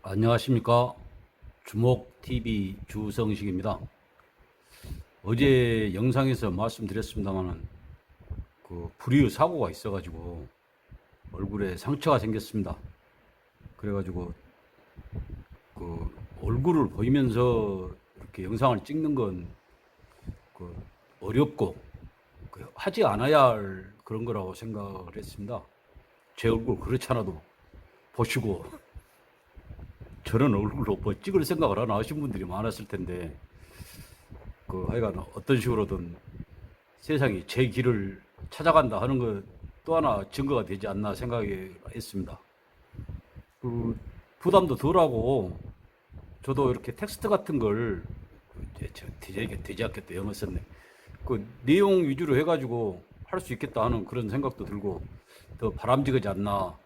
안녕하십니까. 주목TV 주성식입니다. 어제 영상에서 말씀드렸습니다만은 불의의 사고가 있어가지고 얼굴에 상처가 생겼습니다. 그래가지고 얼굴을 보이면서 이렇게 영상을 찍는 건 어렵고 하지 않아야 할 그런 거라고 생각을 했습니다. 제 얼굴 그렇지 않아도 보시고 저런 얼굴로 뭐 찍을 생각을 하나 하신 분들이 많았을 텐데, 하여간 어떤 식으로든 세상이 제 길을 찾아간다 하는 것 또 하나 증거가 되지 않나 생각했습니다. 부담도 덜하고, 저도 이렇게 텍스트 같은 걸, 되지 않겠다, 영어 썼네. 내용 위주로 해가지고 할 수 있겠다 하는 그런 생각도 들고, 더 바람직하지 않나,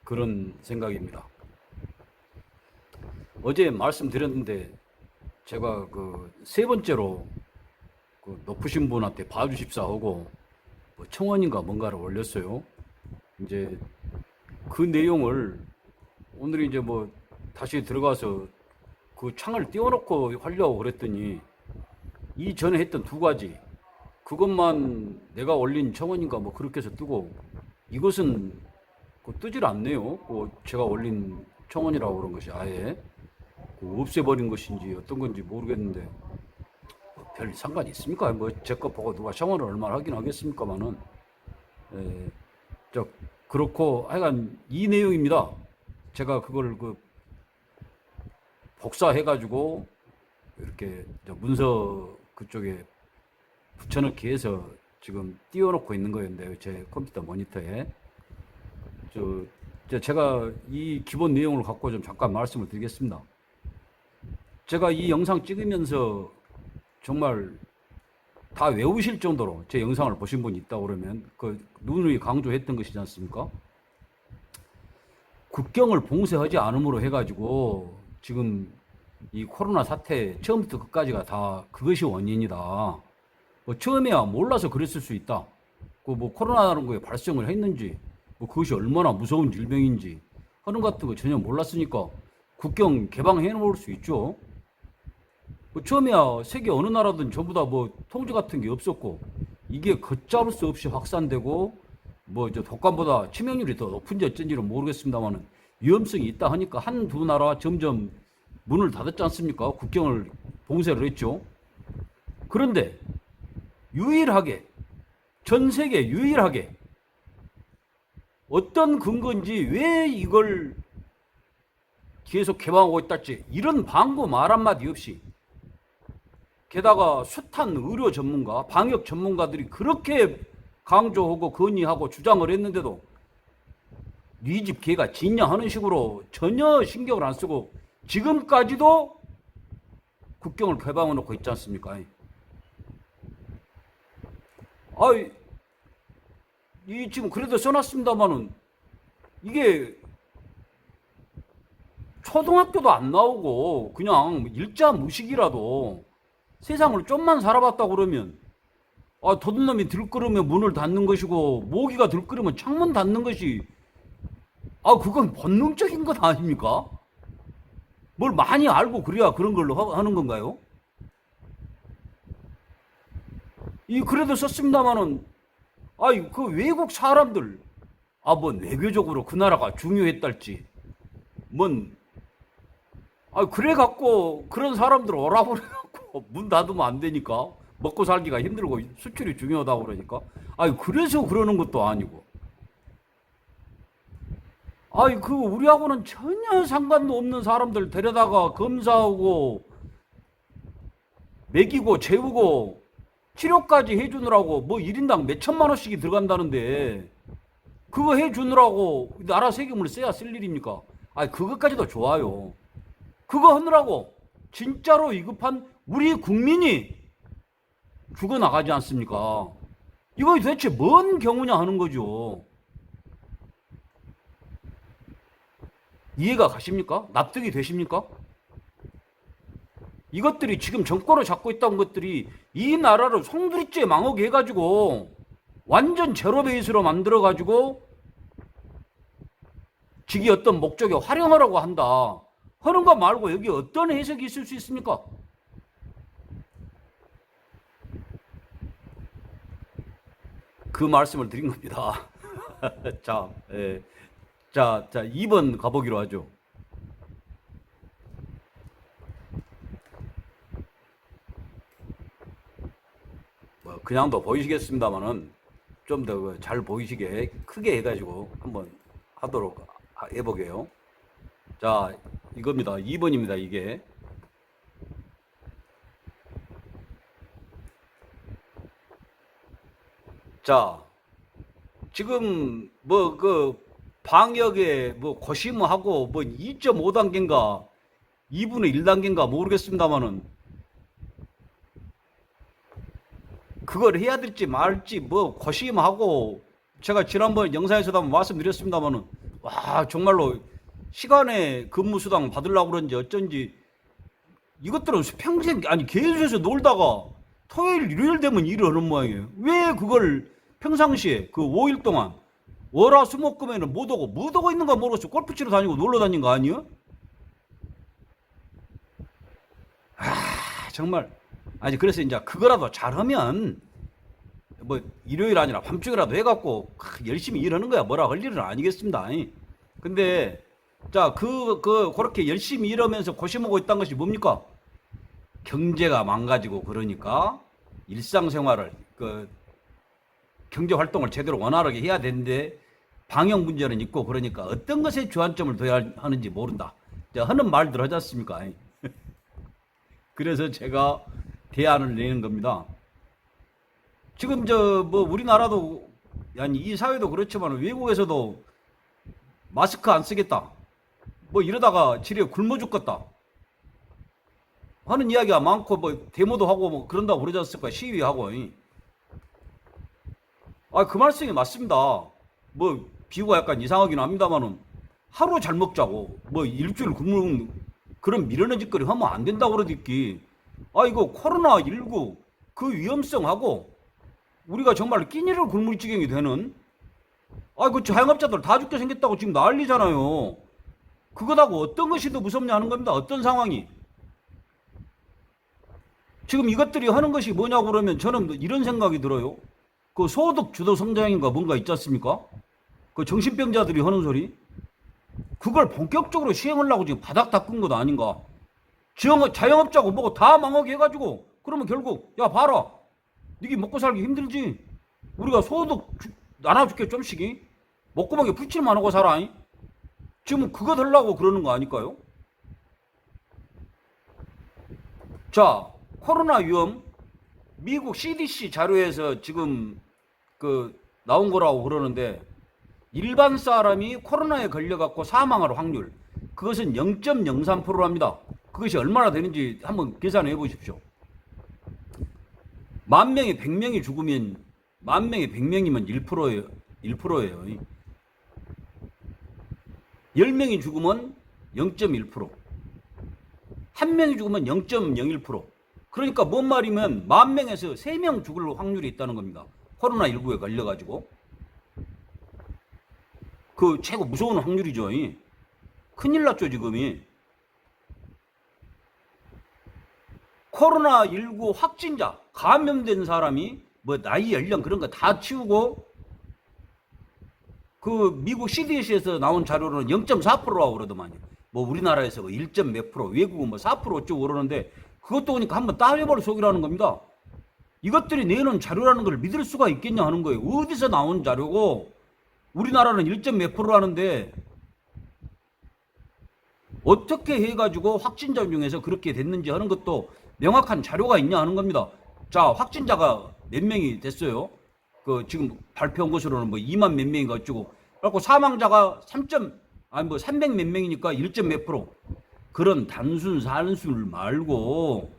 그런 생각입니다. 어제 말씀드렸는데 제가 세 번째로 높으신 분한테 봐주십사 하고 청원인가 뭔가를 올렸어요. 이제 그 내용을 오늘 이제 다시 들어가서 그 창을 띄워놓고 하려고 그랬더니 이전에 했던 두 가지 그것만 내가 올린 청원인가 그렇게 해서 뜨고, 이것은 뜨질 않네요. 제가 올린 청원이라고 그런 것이 아예 없애버린 것인지 어떤 건지 모르겠는데 별 상관이 있습니까? 제 거 보고 누가 청원을 얼마나 하긴 하겠습니까만은. 그렇고 하여간 이 내용입니다. 제가 그걸 복사해가지고 이렇게 문서 그쪽에 붙여넣기 해서 지금 띄워놓고 있는 거였는데요. 제 컴퓨터 모니터에. 제가 이 기본 내용을 갖고 좀 잠깐 말씀을 드리겠습니다. 제가 이 영상 찍으면서 정말 다 외우실 정도로 제 영상을 보신 분이 있다고 그러면 누누이 강조했던 것이지 않습니까? 국경을 봉쇄하지 않음으로 해가지고 지금 이 코로나 사태 처음부터 끝까지가 다 그것이 원인이다. 처음에야 몰라서 그랬을 수 있다. 코로나라는 거에 발생을 했는지 그것이 얼마나 무서운 질병인지 하는 것 같은 거 전혀 몰랐으니까 국경 개방해 놓을 수 있죠. 처음에야 세계 어느 나라든 전부 다 통제 같은 게 없었고, 이게 걷잡을 수 없이 확산되고 독감보다 치명률이 더 높은지 어쩐지는 모르겠습니다만은 위험성이 있다 하니까 한두 나라 점점 문을 닫았지 않습니까? 국경을 봉쇄를 했죠. 그런데 유일하게, 전 세계 유일하게 어떤 근거인지 왜 이걸 계속 개방하고 있다지 이런 방구 말 한마디 없이, 게다가 숱한 의료 전문가, 방역 전문가들이 그렇게 강조하고 건의하고 주장을 했는데도 네 집 개가 짖냐 하는 식으로 전혀 신경을 안 쓰고 지금까지도 국경을 개방해 놓고 있지 않습니까? 이 지금 그래도 써놨습니다만은 이게 초등학교도 안 나오고 그냥 일자 무식이라도 세상을 좀만 살아봤다 그러면 도둑놈이 들끓으면 문을 닫는 것이고 모기가 들끓으면 창문 닫는 것이 그건 본능적인 것 아닙니까? 뭘 많이 알고 그래야 그런 걸로 하는 건가요? 그래도 썼습니다마는 그 외국 사람들 내교적으로 그 나라가 중요했달지 그래 갖고 그런 사람들 오라고 그래갖고 문 닫으면 안 되니까 먹고 살기가 힘들고 수출이 중요하다고 그러니까 그래서 그러는 것도 아니고 우리하고는 전혀 상관도 없는 사람들 데려다가 검사하고 먹이고 재우고 치료까지 해주느라고 1인당 몇 천만 원씩이 들어간다는데 그거 해주느라고 나라 세금을 써야 쓸 일입니까? 그것까지도 좋아요. 그거 하느라고 진짜로 위급한 우리 국민이 죽어나가지 않습니까? 이거 도대체 뭔 경우냐 하는 거죠. 이해가 가십니까? 납득이 되십니까? 이것들이 지금 정권을 잡고 있다는 것들이 이 나라를 송두리째 망하게 해가지고 완전 제로 베이스로 만들어가지고 직위 어떤 목적에 활용하라고 한다 하는 거 말고 여기 어떤 해석이 있을 수 있습니까? 그 말씀을 드린 겁니다. 자, 예. 자, 2번 가보기로 하죠. 뭐 그냥도 보이시겠습니다만은 좀 더 잘 보이시게 크게 해가지고 한번 하도록 해보게요. 자, 이겁니다. 2번입니다. 이게. 자, 지금 뭐 그 방역에 뭐 고심하고 뭐 2.5단계인가 2분의 1단계인가 모르겠습니다만은 그걸 해야 될지 말지 뭐 고심하고 제가 지난번 영상에서도 한번 말씀드렸습니다만은 와 정말로 시간에 근무수당 받으려고 그런지 어쩐지 이것들은 평생 아니 계속해서 놀다가 토요일 일요일 되면 일을 하는 모양이에요. 왜 그걸 평상시에 그 5일 동안 월화수목금에는 못 오고 있는가 모르겠어. 골프 치러 다니고 놀러 다닌 거 아니에요? 정말 아니 그래서 이제 그거라도 잘하면 뭐 일요일 아니라 밤중이라도 해갖고 열심히 일하는 거야. 뭐라 할 일은 아니겠습니다. 근데 자 그렇게 열심히 일하면서 고심하고 있다는 것이 뭡니까? 경제가 망가지고 그러니까 일상생활을 그 경제 활동을 제대로 원활하게 해야 되는데 방역 문제는 있고 그러니까 어떤 것에 주안점을 둬야 하는지 모른다. 하는 말들 하지 않습니까? 그래서 제가 대안을 내는 겁니다. 지금 뭐 우리나라도 아니 이 사회도 그렇지만 외국에서도 마스크 안 쓰겠다. 뭐 이러다가 지레 굶어 죽겠다. 하는 이야기가 많고 뭐 데모도 하고 뭐 그런다고 그러지 않습니까? 시위하고. 그 말씀이 맞습니다. 뭐 비유가 약간 이상하긴 합니다만은 하루 잘 먹자고 뭐 일주일 굶는 그런 미련한 짓거리 하면 안 된다고 그러듯이 이거 코로나19 그 위험성하고 우리가 정말 끼니를 굶을 지경이 되는 그 자영업자들 다 죽게 생겼다고 지금 난리잖아요. 그거하고 어떤 것이 더 무섭냐 하는 겁니다. 어떤 상황이. 지금 이것들이 하는 것이 뭐냐고 그러면 저는 이런 생각이 들어요. 그 소득 주도 성장인가 뭔가 있지 않습니까? 그 정신병자들이 하는 소리. 그걸 본격적으로 시행하려고 지금 바닥 닦은 것도 아닌가. 자영업자고 뭐고 다 망하게 해가지고 그러면 결국 야 봐라. 니게 먹고 살기 힘들지. 우리가 소득 나눠줄게 좀씩이. 먹고먹이 풀칠만 하고 살아. 지금 그거 들라고 그러는 거 아닐까요? 자, 코로나 위험 미국 CDC 자료에서 지금 그 나온 거라고 그러는데 일반 사람이 코로나에 걸려갖고 사망할 확률 그것은 0.03%랍니다. 그것이 얼마나 되는지 한번 계산해 보십시오. 만 명에 100명이 죽으면 만 명에 100명이면 1%예요. 1%예요. 10명이 죽으면 0.1%. 한 명이 죽으면 0.01%. 그러니까 뭔 말이면 만 명에서 3명 죽을 확률이 있다는 겁니다. 코로나19에 걸려가지고. 그 최고 무서운 확률이죠. 큰일 났죠, 지금이. 코로나19 확진자, 감염된 사람이 뭐 나이, 연령 그런 거 다 치우고 그 미국 CDC에서 나온 자료로는 0.4%라고 그러더만요. 뭐 우리나라에서 뭐 1. 몇 프로, 외국은 뭐 4% 어쩌고 그러는데 그것도 보니까 한번 따져볼 속이라는 겁니다. 이것들이 내놓은 자료라는 걸 믿을 수가 있겠냐 하는 거예요. 어디서 나온 자료고 우리나라는 1. 몇 프로라는데 어떻게 해가지고 확진자 중에서 그렇게 됐는지 하는 것도 명확한 자료가 있냐 하는 겁니다. 자, 확진자가 몇 명이 됐어요? 그 지금 발표한 것으로는 뭐 2만 몇 명인가 어쩌고. 그래갖고 사망자가 300 몇 명이니까 1. 몇 프로. 그런 단순 산술 말고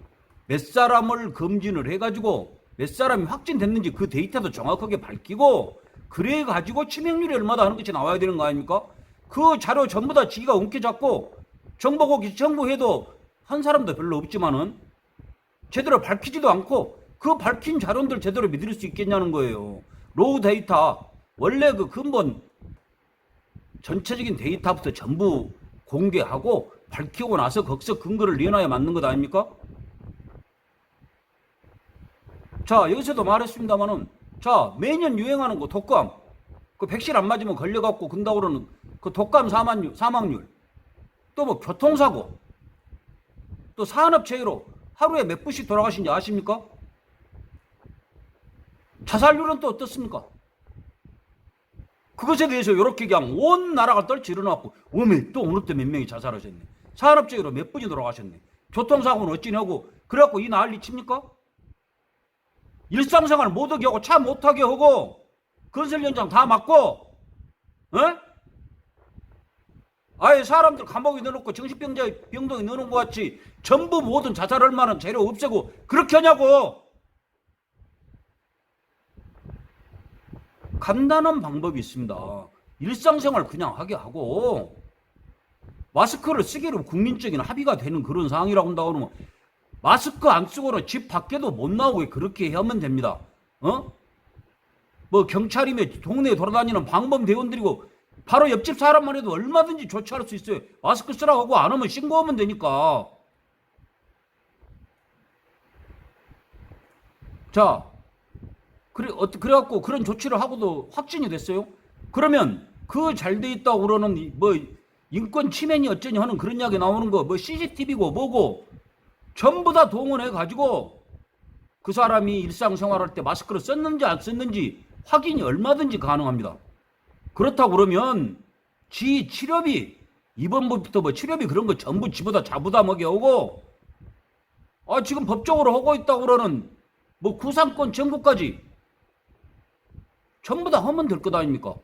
몇 사람을 검진을 해가지고 몇 사람이 확진됐는지 그 데이터도 정확하게 밝히고 그래가지고 치명률이 얼마다 하는 것이 나와야 되는 거 아닙니까? 그 자료 전부 다 지가 옮겨잡고 정보고 정부해도 한 사람도 별로 없지만은 제대로 밝히지도 않고 그 밝힌 자료들 제대로 믿을 수 있겠냐는 거예요. 로우 데이터 원래 그 근본 전체적인 데이터부터 전부 공개하고 밝히고 나서 거기서 근거를 내놔야 맞는 것 아닙니까? 자, 여기서도 말했습니다만은, 자, 매년 유행하는 거 독감, 그 백신 안 맞으면 걸려갖고 근다고 그러는 그 독감 사망률, 또 뭐 교통사고, 또 산업재해로 하루에 몇 분씩 돌아가신지 아십니까? 자살률은 또 어떻습니까? 그것에 대해서 이렇게 그냥 온 나라가 떨치 일어나고, 어메, 또 오늘 또 몇 명이 자살하셨네. 산업재해로 몇 분이 돌아가셨네. 교통사고는 어찌냐고, 그래갖고 이 난리 칩니까? 일상생활 못하게 하고, 차 못하게 하고, 건설 현장 다 막고, 아예 사람들 감옥에 넣어놓고 정신병동에 넣어놓은 것 같이 전부 모든 자살할 만한 재료 없애고 그렇게 하냐고. 간단한 방법이 있습니다. 일상생활 그냥 하게 하고 마스크를 쓰기로 국민적인 합의가 되는 그런 상황이라고 한다고 하면 마스크 안 쓰고는 집 밖에도 못 나오게 그렇게 하면 됩니다. 뭐 경찰이며 동네에 돌아다니는 방범 대원들이고 바로 옆집 사람만 해도 얼마든지 조치할 수 있어요. 마스크 쓰라고 하고 안 하면 신고하면 되니까. 자, 그래갖고 그런 조치를 하고도 확진이 됐어요. 그러면 그 잘 돼 있다고 그러는 뭐 인권 침해니 어쩌니 하는 그런 이야기 나오는 거 뭐 CCTV고 뭐고 전부 다 동원해 가지고 그 사람이 일상생활할 때 마스크를 썼는지 안 썼는지 확인이 얼마든지 가능합니다. 그렇다고 그러면 지 치료비 이번부터 뭐 치료비 그런 거 전부 지보다 자부다 먹여오고 지금 법적으로 하고 있다고 그러는 뭐 구상권 정부까지 전부 다 하면 될 것 아닙니까?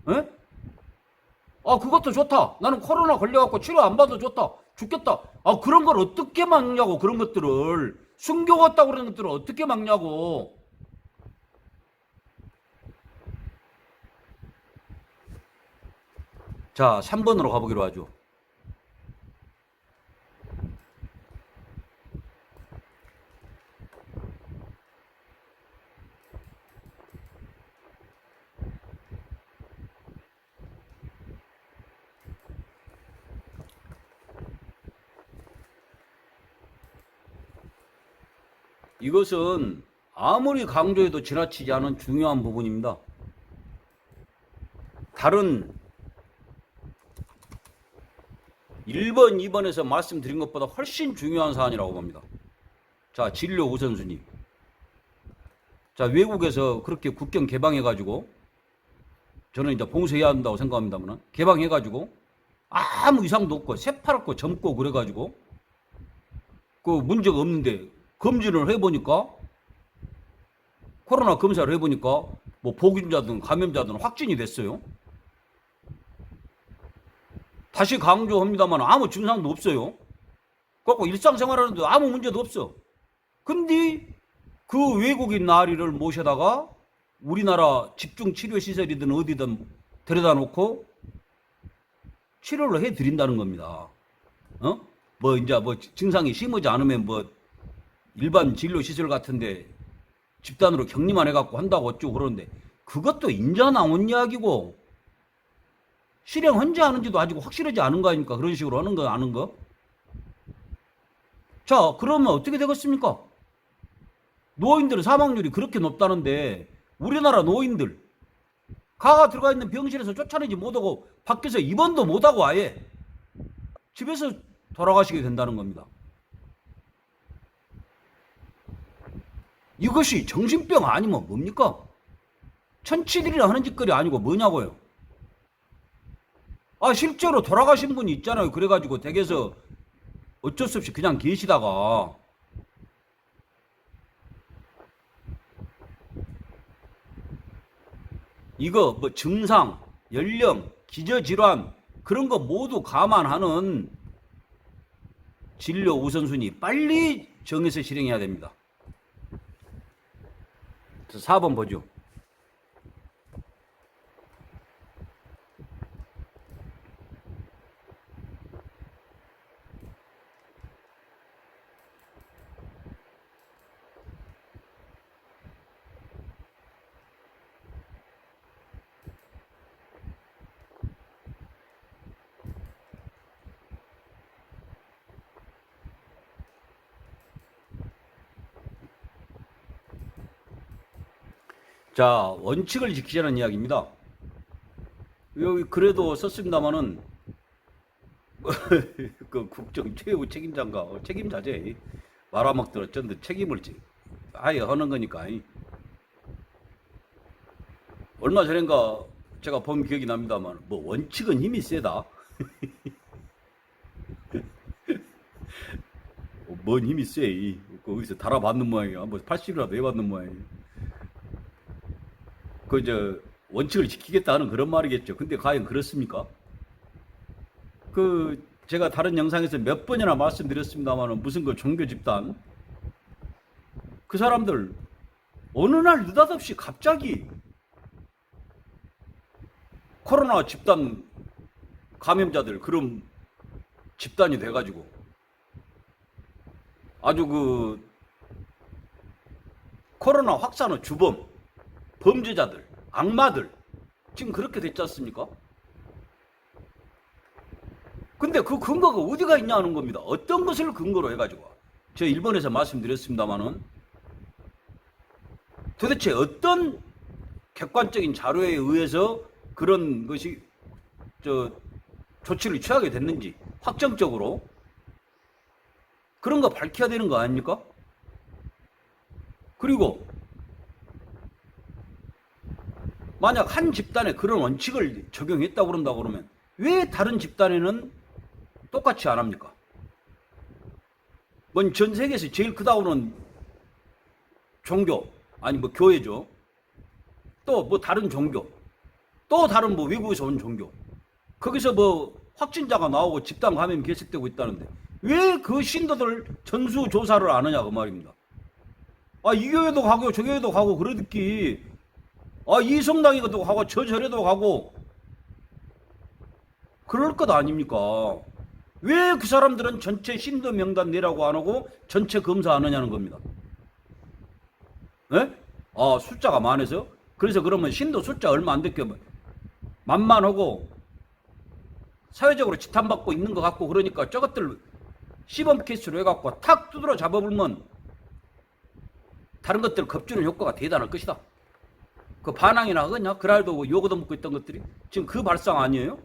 에? 그것도 좋다. 나는 코로나 걸려갖고 치료 안 받아도 좋다. 죽겠다. 그런 걸 어떻게 막냐고. 그런 것들을 숨겨갔다고 그러는 것들을 어떻게 막냐고. 자, 3번으로 가보기로 하죠. 이것은 아무리 강조해도 지나치지 않은 중요한 부분입니다. 다른 1번, 2번에서 말씀드린 것보다 훨씬 중요한 사안이라고 봅니다. 자, 진료 우선순위. 자, 외국에서 그렇게 국경 개방해가지고, 저는 이제 봉쇄해야 한다고 생각합니다만, 개방해가지고, 아무 이상도 없고, 새파랗고 젊고 그래가지고, 그 문제가 없는데, 검진을 해보니까, 코로나 검사를 해보니까, 뭐 보균자든 감염자든 확진이 됐어요. 다시 강조합니다만 아무 증상도 없어요. 그래갖고 일상생활하는데 아무 문제도 없어. 근데 그 외국인 나리를 모셔다가 우리나라 집중치료시설이든 어디든 데려다 놓고 치료를 해드린다는 겁니다. 뭐 이제 뭐 증상이 심하지 않으면 뭐 일반 진료시설 같은데 집단으로 격리만 해갖고 한다고 어쩌고 그러는데 그것도 인자 나온 이야기고 실행한지 하는지도 아직 확실하지 않은 거 아닙니까? 그런 식으로 하는 거 아는 거? 자, 그러면 어떻게 되겠습니까? 노인들의 사망률이 그렇게 높다는데 우리나라 노인들 가가 들어가 있는 병실에서 쫓아내지 못하고 밖에서 입원도 못하고 아예 집에서 돌아가시게 된다는 겁니다. 이것이 정신병 아니면 뭡니까? 천치들이나 하는 짓거리 아니고 뭐냐고요? 실제로 돌아가신 분이 있잖아요. 그래가지고 댁에서 어쩔 수 없이 그냥 계시다가 이거 뭐 증상, 연령, 기저질환 그런 거 모두 감안하는 진료 우선순위 빨리 정해서 실행해야 됩니다. 4번 보죠. 자, 원칙을 지키자는 이야기입니다. 여기 그래도 썼습니다마는 그 국정 최고 책임자인가 책임자제 말아먹들 어쩐데 책임을 아예 하는 거니까. 얼마 전인가 제가 본 기억이 납니다만 뭐 원칙은 힘이 세다. 뭔 힘이 세? 거기서 달아받는 모양이야. 뭐 80이라도 해받는 모양이야. 그 원칙을 지키겠다는 그런 말이겠죠. 근데 과연 그렇습니까? 제가 다른 영상에서 몇 번이나 말씀드렸습니다만 무슨 그 종교 집단 그 사람들 어느 날 느닷없이 갑자기 코로나 집단 감염자들 그런 집단이 돼가지고 아주 코로나 확산의 주범 범죄자들 악마들 지금 그렇게 됐지 않습니까? 근데 그 근거가 어디가 있냐는 겁니다. 어떤 것을 근거로 해가지고 제가 일본에서 말씀드렸습니다마는 도대체 어떤 객관적인 자료에 의해서 그런 것이 조치를 취하게 됐는지 확정적으로 그런 거 밝혀야 되는 거 아닙니까? 그리고 만약 한 집단에 그런 원칙을 적용했다고 그런다고 그러면 왜 다른 집단에는 똑같이 안 합니까? 뭔 전 세계에서 제일 크다고 하는 종교 아니 뭐 교회죠. 또 뭐 다른 종교 또 다른 뭐 외국에서 온 종교 거기서 뭐 확진자가 나오고 집단 감염이 계속되고 있다는데 왜 그 신도들 전수 조사를 안 하냐 그 말입니다. 아 이 교회도 가고 저 교회도 가고 그러듯이 아 이 성당에도 가고 저 절에도 가고 그럴 것 아닙니까? 왜 그 사람들은 전체 신도 명단 내라고 안 하고 전체 검사 안 하냐는 겁니다. 예? 아 숫자가 많아서? 그래서 그러면 신도 숫자 얼마 안 됐게 만만하고 사회적으로 지탄받고 있는 것 같고 그러니까 저것들 시범 케이스로 해갖고 탁 두드러 잡아보면 다른 것들 겁주는 효과가 대단할 것이다. 그 반항이나 하겠냐? 그날도 요거도 먹고 있던 것들이 지금 그 발상 아니에요?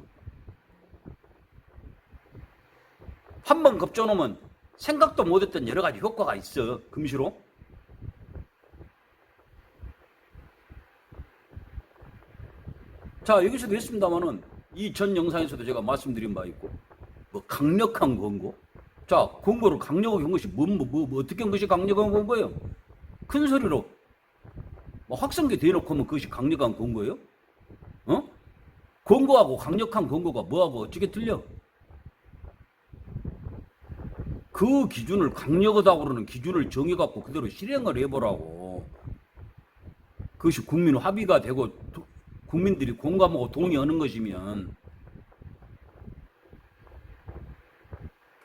한 번 겁줘놓으면 생각도 못했던 여러 가지 효과가 있어. 금시로. 자 여기서도 했습니다마는 이 전 영상에서도 제가 말씀드린 바 있고 뭐 강력한 권고. 자 권고를 강력하게 한 것이 뭐 어떻게 한 것이 강력한 권고예요? 큰 소리로 뭐 확성기 대놓고 하면 그것이 강력한 권고예요? 어? 권고하고 강력한 권고가 뭐하고 어떻게 틀려? 그 기준을 강력하다고 그러는 기준을 정해갖고 그대로 실행을 해보라고. 그것이 국민 합의가 되고 국민들이 공감하고 동의하는 것이면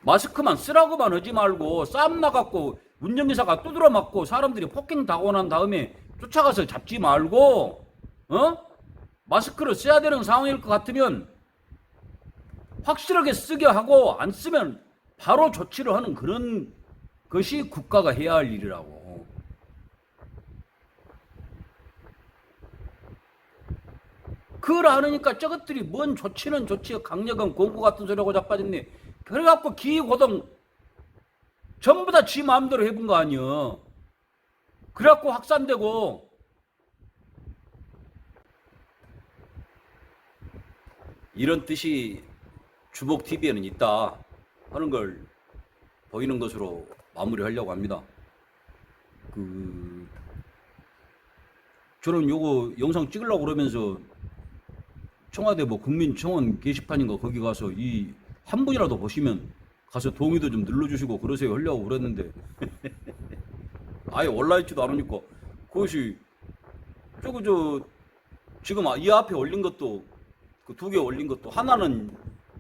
마스크만 쓰라고만 하지 말고 싸움 나갖고 운전기사가 두드려 맞고 사람들이 폭행 당하고 난 다음에 쫓아가서 잡지 말고 마스크를 써야 되는 상황일 것 같으면 확실하게 쓰게 하고 안 쓰면 바로 조치를 하는 그런 것이 국가가 해야 할 일이라고. 그걸 안 하니까 저것들이 뭔 조치는 조치 강력한 공고 같은 소리하고 자빠졌네. 그래갖고 기고동 전부 다 지 마음대로 해본 거 아니야. 그래갖고 확산되고 이런 뜻이 주목TV에는 있다 하는 걸 보이는 것으로 마무리하려고 합니다. 저는 요거 영상 찍으려고 그러면서 청와대 뭐 국민청원 게시판인가 거기 가서 이 한 분이라도 보시면 가서 동의도 좀 눌러주시고 그러세요 하려고 그랬는데 아예 올라있지도 않으니까 그것이 지금 이 앞에 올린 것도 그 2개 올린 것도 하나는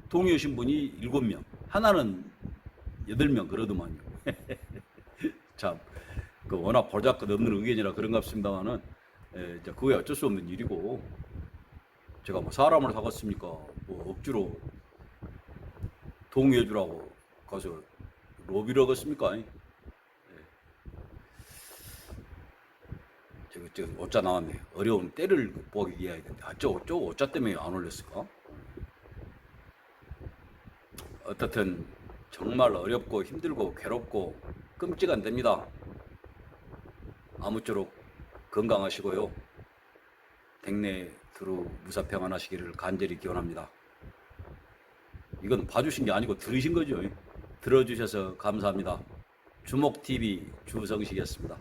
동의하신 분이 7명 하나는 8명 그러더만요. 참 워낙 보잘것 없는 의견이라 그런갑습니다만은 그게 어쩔 수 없는 일이고 제가 뭐 사람을 사갔습니까? 뭐 억지로 동의해주라고 가서 로비를 하겠습니까? 저 오자 나왔네. 어려운 때를 극복하기 해야 되는데. 저 오자 때문에 안 올렸을까? 어떻든 정말 어렵고 힘들고 괴롭고 끔찍 안 됩니다. 아무쪼록 건강하시고요. 댁내 두루 무사평안하시기를 간절히 기원합니다. 이건 봐주신 게 아니고 들으신 거죠. 들어주셔서 감사합니다. 주목TV 주성식이었습니다.